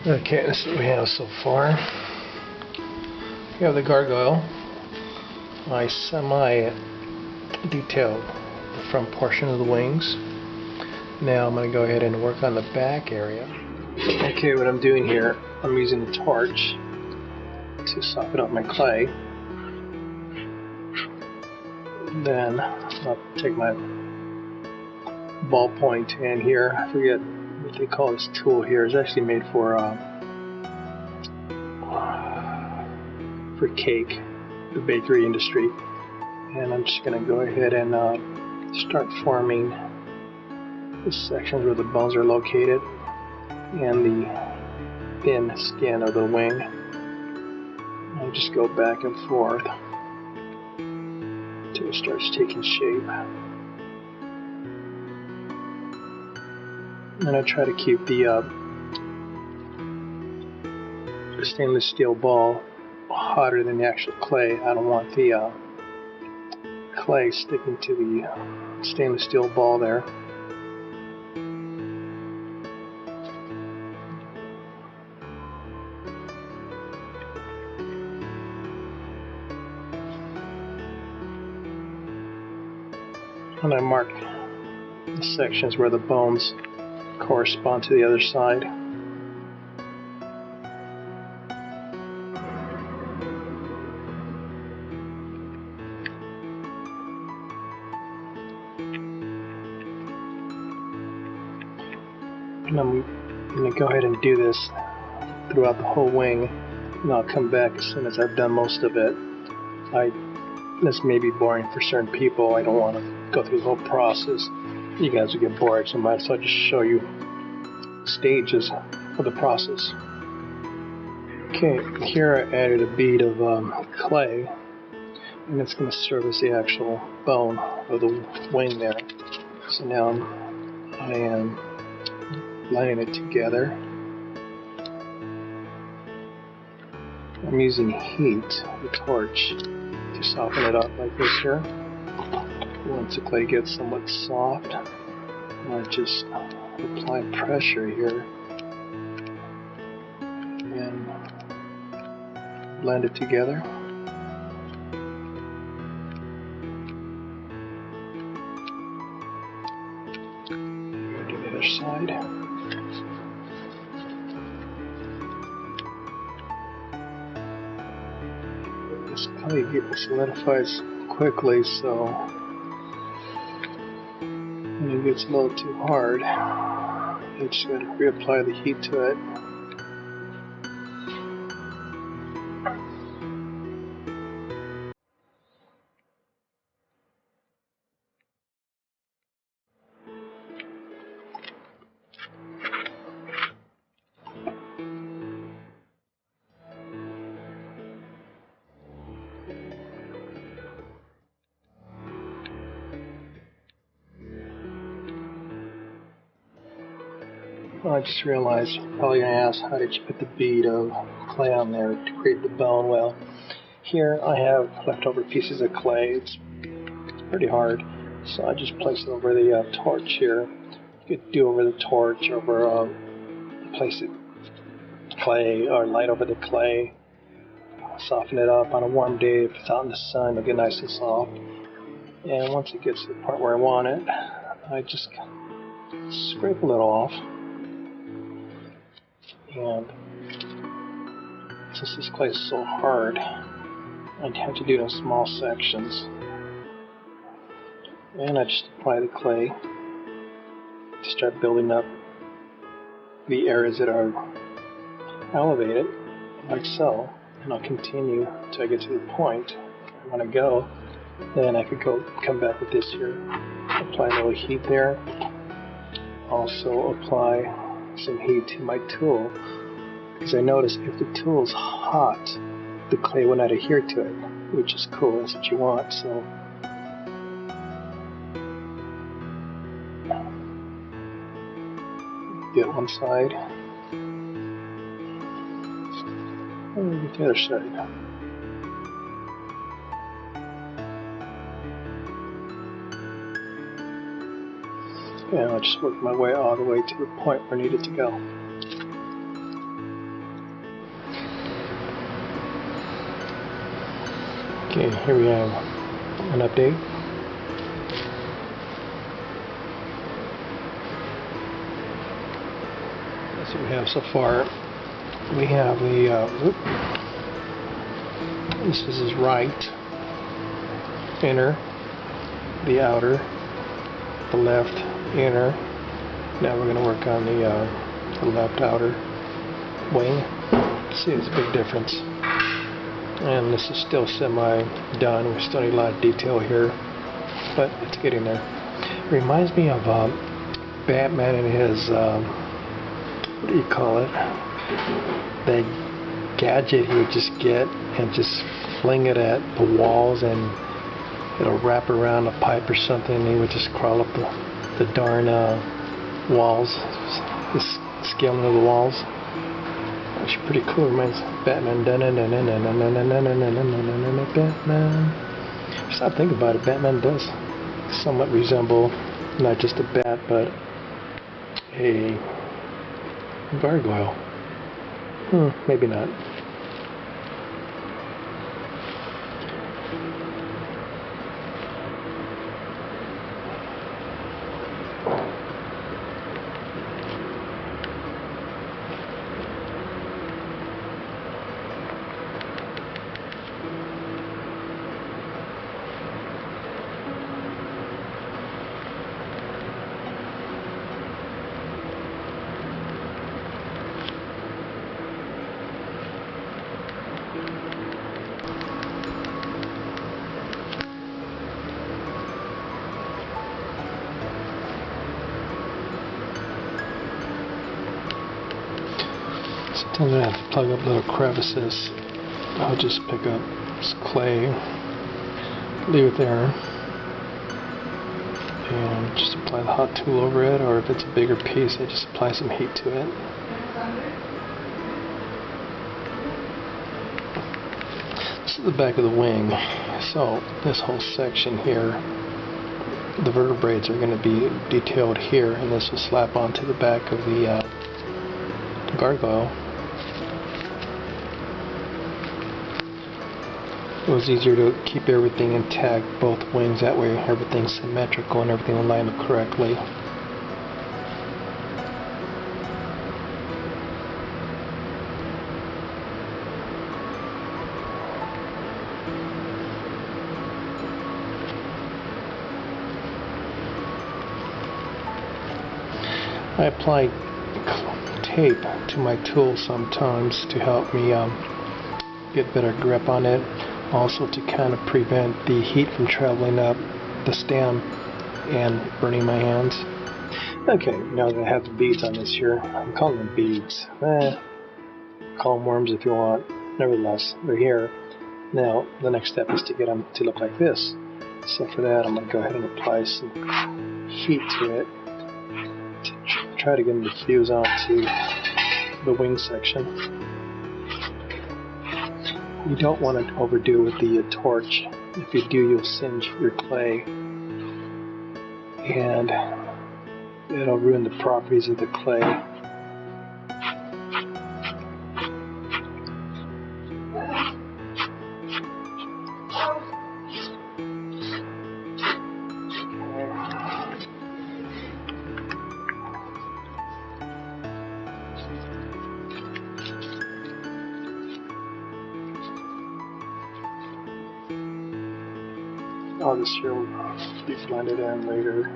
Okay, this is what we have so far. We have the gargoyle. I semi-detailed the front portion of the wings. Now I'm going to go ahead and work on the back area. Okay, what I'm doing here, I'm using a torch to soften up my clay. Then I'll take my ballpoint, and here, I forget what they call this tool here. It's actually made for cake, the bakery industry. And I'm just going to go ahead and start forming the sections where the bones are located and the thin skin of the wing. I'll just go back and forth until it starts taking shape. And I try to keep the stainless steel ball hotter than the actual clay. I don't want the clay sticking to the stainless steel ball there. And I mark the sections where the bones correspond to the other side. And I'm going to go ahead and do this throughout the whole wing, and I'll come back as soon as I've done most of it. This may be boring for certain people. I don't want to go through the whole process. You guys will get bored, so I might as well just show you stages of the process. Okay, here I added a bead of clay, and it's going to serve as the actual bone of the wing there. So now I am lining it together. I'm using heat, the torch, to soften it up like this here. Once the clay gets somewhat soft, I just apply pressure here and blend it together. Go to the other side. This clay solidifies quickly, so when it gets a little too hard, I just got to reapply the heat to it. Well, I just realized you're probably going to ask, how did you put the bead of clay on there to create the bone? Well, here I have leftover pieces of clay. It's pretty hard, so I just place it over the torch here. You could do over the torch, over place it clay, or light over the clay. Soften it up on a warm day. If it's out in the sun, it'll get nice and soft. And once it gets to the part where I want it, I just scrape a little off. And since this clay is so hard, I'd have to do it in small sections. And I just apply the clay to start building up the areas that are elevated, like so. And I'll continue until I get to the point I want to go. Then I could come back with this here, apply a little heat there. Also apply some heat to my tool, because I noticed if the tool is hot, the clay will not adhere to it, which is cool. That's what you want. So get one side and get the other side. And I'll just work my way all the way to the point where I need it to go. Okay, here we have an update. That's what we have so far. We have the this is his right inner, the outer, the left inner. Now we're going to work on the left outer wing. See, it's a big difference. And this is still semi-done. We still need a lot of detail here, but it's getting there. It reminds me of Batman and his, what do you call it? The gadget he would just get and just fling it at the walls, and it'll wrap around a pipe or something, and he would just crawl up the darn walls, just scaling of the walls. Actually pretty cool. Reminds Batman. Just not think about it. Batman does somewhat resemble not just a bat, but a gargoyle. Maybe not. Sometimes I have to plug up little crevices. I'll just pick up some clay, leave it there, and just apply the hot tool over it, or if it's a bigger piece, I just apply some heat to it. This is the back of the wing, so this whole section here, the vertebrae are going to be detailed here, and this will slap onto the back of the gargoyle. It was easier to keep everything intact, both wings, that way everything's symmetrical and everything will line up correctly. I apply tape to my tool sometimes to help me get better grip on it. Also to kind of prevent the heat from traveling up the stem and burning my hands. Okay, now that I have the beads on this here, I'm calling them beads. Call them worms if you want. Nevertheless, they're here. Now, the next step is to get them to look like this. So for that, I'm going to go ahead and apply some heat to it to try to get them to fuse onto the wing section. You don't want to overdo with the torch. If you do, you'll singe your clay, and it'll ruin the properties of the clay. All this here will be blended in later.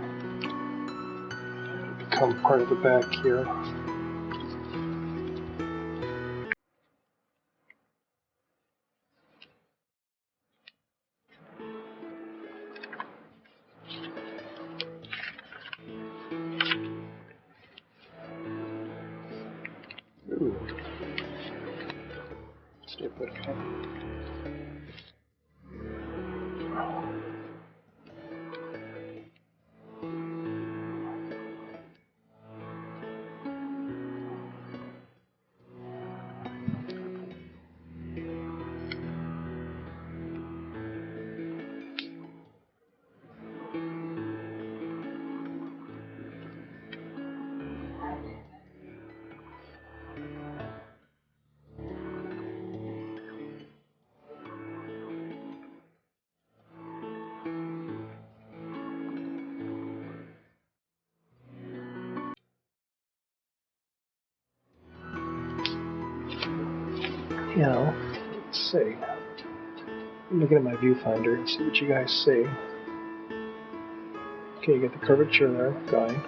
It'll become part of the back here. Ooh. Stay put, okay. you know, let's see. I'm looking at my viewfinder and see what you guys see. Okay, you get the curvature there going.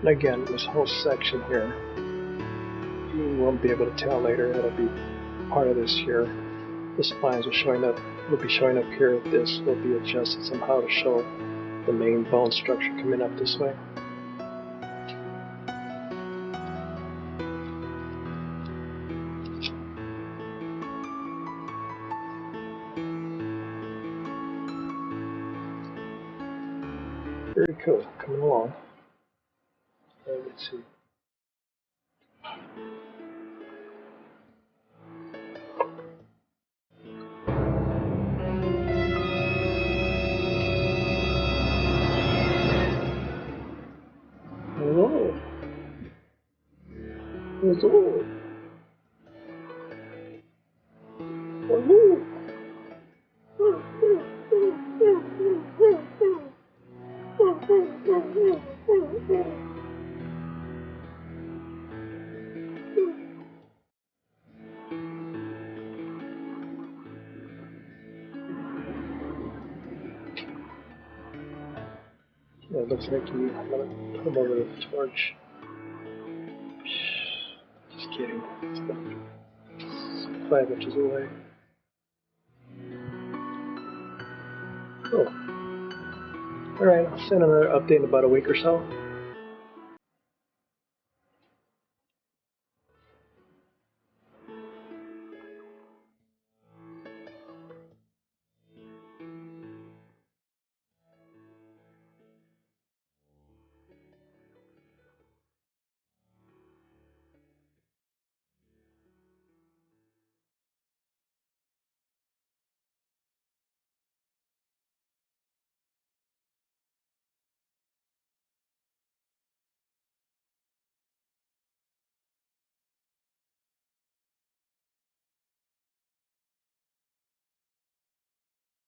And again, this whole section here, you won't be able to tell later. It'll be part of this here. The spines will be showing up here. This will be adjusted somehow to show the main bone structure coming up this way. Very cool, coming along. Let's see. Hello. Hello. Hello. Yeah, it looks like I'm gonna put him over the torch. Just kidding. It's about 5 inches away. Oh. Alright, I'll send another update in about a week or so.